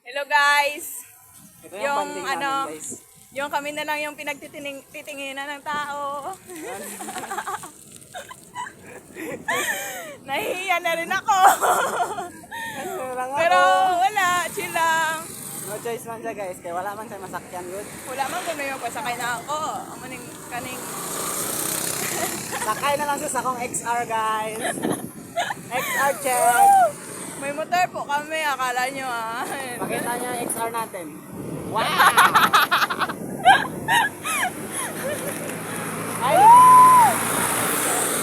Hello guys! Ito Yung banding namin, ano, guys. yung kami na lang yung pinagtitinginan ng tao. Nahihiya na rin ako. Ano lang ako. Pero wala, chill lang. No choice man siya, guys. Kaya wala man siya masakyan, good. Wala man kung yung pasakay na ako. Amaning kaning. Sakay na lang siya sa akong XR, guys. XR check. May motor po kami, akala nyo ah. Pakita niya yung XR natin. Wow! Ay!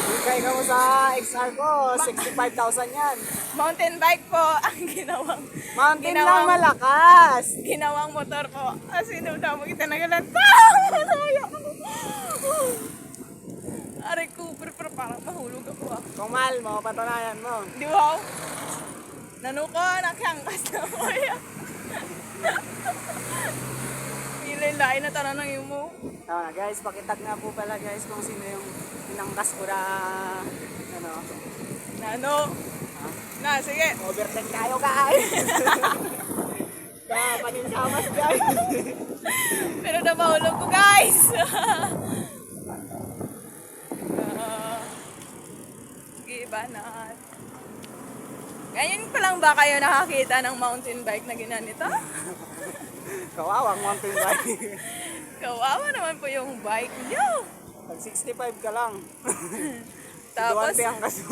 Bigay ka mo sa XR ko. 65,000 yan. Mountain bike po ang ginawang Mountain lang malakas. ginawang motor po. Kasi daw mo kita nagalanta. Aray ko, pero parang mahulog ako ah. Kung mahal mo, patunayan mo. Di ba? Nanuko, nakyangkas na mo yan. Ilay-lay na tanong ng imo. Tama na, guys. Pakitag nga po pala, guys, kung sino yung pinangkas ko na, ano, Na ano? Na, sige. overtake tayo, guys. Kaya paninsamas, guys. Pero namahulog ko, guys. Sige, banat. Ganyan pa lang ba kayo nakakita ng mountain bike na ginanito? Kawawang mountain bike. Kawawa naman po yung bike nyo. Pag 65 ka lang. Tapos, Duwante ang kaso.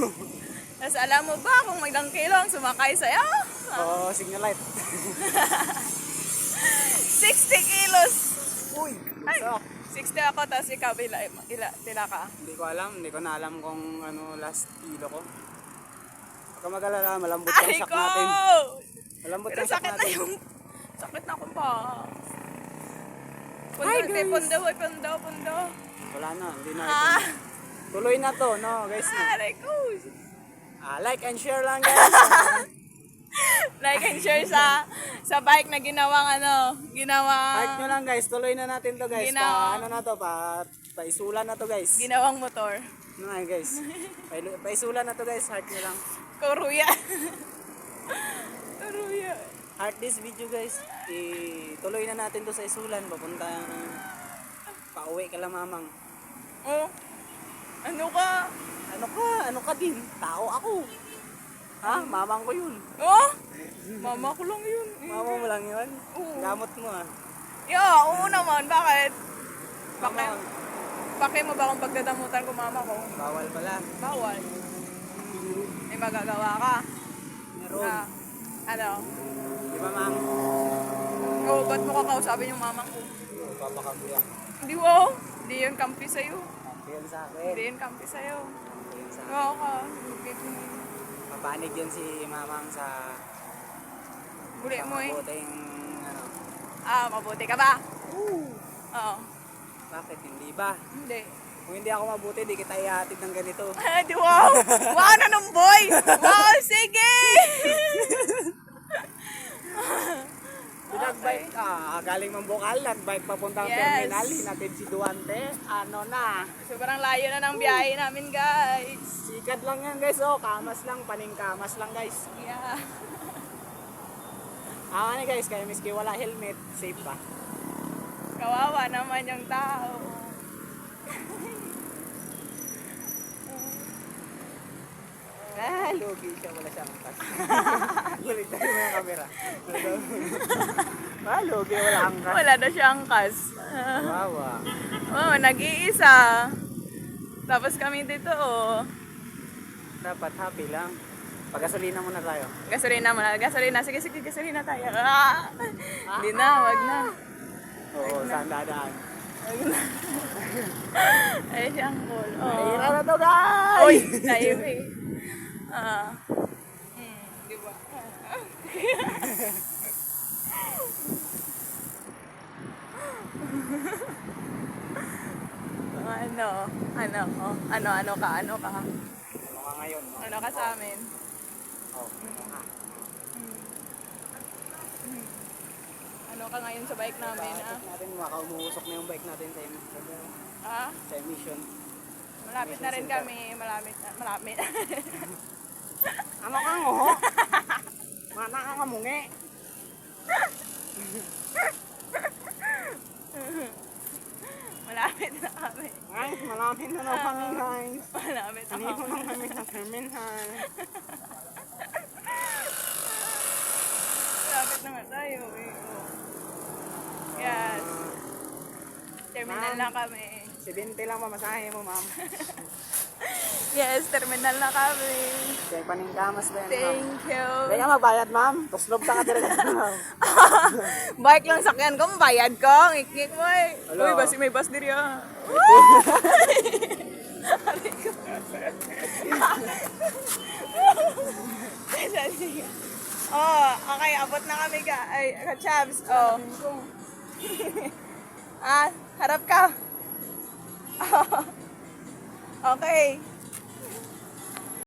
tas alam mo ba kung magdang kilo ang sumakay sa'yo? Oo, signal light. 60 kilos. Uy, Ay, gusto. 60 ako, tapos ikaw, tila ka. Hindi ko alam, hindi ko na alam kung ano last kilo ko. Huwag ka mag-alala, malambot yung Ay shock ko! natin. Malambot Pero yung shock sakit na natin. yung, sakit na akong pa. Hi, guys! Pundo. Wala na, hindi na. Ah, Tuloy na to, no, guys. No. aray ko. Like and share lang, guys. Like and share sa bike na ginawang Like nyo lang, guys. Tuloy na natin to, guys. Ginawa. Ano na to, paisulan na to, guys. ginawang motor. Ano nga, guys. Paisulan na to, guys. Heart nyo lang. Koruya. Koruya. Heart this video, guys. Tuloy na natin to sa isulan. Papunta, pauwi ka lang, mamang. Oh, ano ka? Ano ka din? Tao ako. Ha? Mamang ko yun. Oh, mama ko lang yun. Mama mo lang yun? Oo. Gamot mo, ah. Oo naman. Bakit? Bakit mo ba kung pagdadamutan ko mama ko? Bawal pala. Bawal. May magagawa ka. Meron. Na, ano? Di ba, mang? Oo, ba't mo kakausapin yung mama ko? Papakabuyak. Hindi wow. Hindi yun kampi sa'yo. Yan sa akin. Hindi yun kampi sa'yo. Yan sa akin. Oo ka. Mapanig yun si mamang sa Buli mo eh. mabuting, ano. Mabuti ka ba? Oo. Bakit? Hindi ba? Hindi. Kung hindi ako mabuti, di kita ihatid ng ganito. Di wow. Wow na nung boy. Wow, sige. Nagbike galing Mambukal, nagbike papuntang Yes. terminal, hinatid si Duante, ano na. Sobrang layo na ng biyahe namin, guys. Sikat lang yan, guys, oh, kamas lang, paningkamas lang, guys. Yeah. Ano guys, kaya miski wala helmet, safe pa. Kawawa naman yung tao. Lugi siya, wala siyang angkas. Gulit tayo mo yung camera. Lugi, wala angkas. Wala na siyang kas. Wawa. Nag-iisa. Tapos kami dito, oh. Dapat happy lang. Pagasolina muna tayo. Gasolina. Sige, gasolina tayo. Hindi na, wag na. Oo, saan dadaan? Ay, siyang cool. Mahira na to, guys! Uy, naive eh. Di ba? Ano ka? Ano ka ngayon? No? Ano ka sa amin? Ano ka? Ano ka ngayon sa bike namin, Bakit natin makaumuusok na yung bike natin sa emission. Sa emission. Malapit na rin kami. Malapit. Ano ka ngo? Mana ka ngamungi? Malapit na kami. Ay, malapit na daw kami guys. Malapit na Nandito kami. na kami sa terminal. Malapit na nga tayo eh. Oh. Yes. Terminal Ma'am. na kami. 70 lang mamasahe mo, ma'am. Yes, terminal na kami. Kaya paninggamas ba yan, ma'am? Thank you. Kaya magbayad, ma'am. Tuslog ka talaga, ma'am. Bike lang sakyan ko, bayad ko. Ngik-ngik mo eh. Hello. Uy, basi may bus diri ah. Oh, okay, abot na kami ka. Ay, ka-chabs. Oh. Harap ka. Okay.